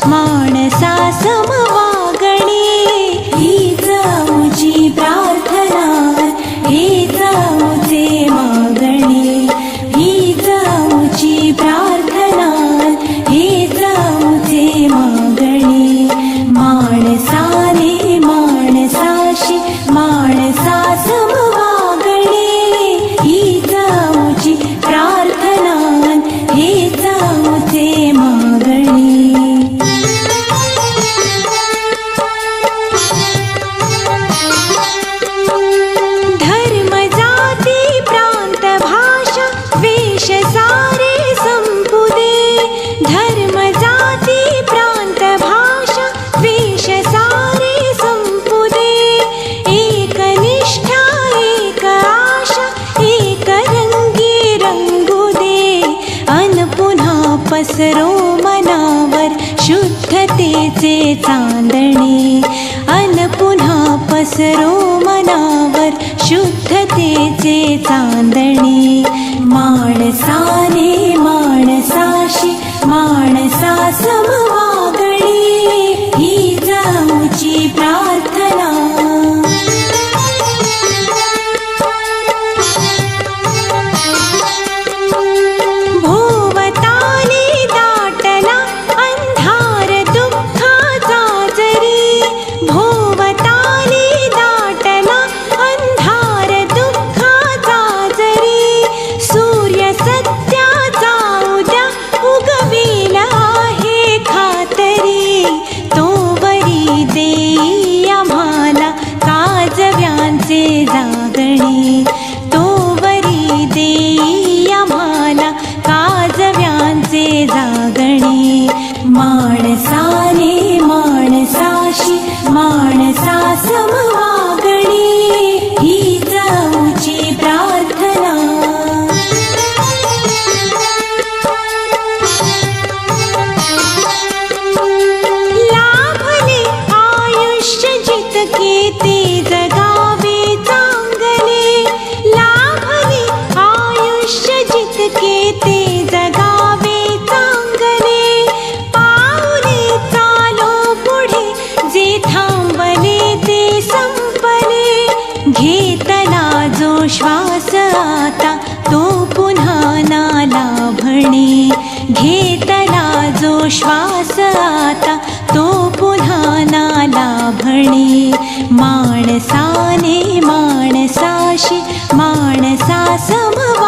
माणसा समवागणे। हीच आमची प्रार्थना, हीच आमचे मागणे। हीच आमची प्रार्थना, हीच आमचे मागणे। माणसाने माणसाशी माणसा समवागणे। हीच आमची प्रार्थना, हीच आमचे मागणे। धर्म जाती प्रांत भाषा वेश सारे संपुदे। धर्म जाती प्रांत भाषा वेश सारे संपुदे। एक निष्ठा एक आशा एक रंगी रंगू दे। अन पुन्हा पसरो मनावर शुद्धतेचे चांदणे। अन पुन्हा पसरो मनावर शुद्धतेचे चांदणे। माणसाने माणसाशी माणसा समवागणे। हीच आमची प्रार्थना। भोवताली दाटला अंधार दुःखाचा जरी। भोवताली दाटला अंधार दुःखाचा जरी। सूर्य सत्याचा उद्या उगविल आहे खातरी। तोवरी देई आम्हाला काजव्यांचे जागणे। तोवरी देई आम्हाला काजव्यांचे जागणे। माणसाने माणसाशी माणसा समवागणे। हीच आमची प्रार्थना। लाभले आयुष्य जितके ते जगावे चांगले। लाभले आयुष्य जितके ते जगावे चांगले। पाऊले चालो पुढे जे थांबले ते संपले। घेतला जो श्वास आता तो पुन्हा ना लाभणे। घेतला जो श्वास आता तो पुन्हा ना लाभणे। माणसाने माणसाशी माणसा समवा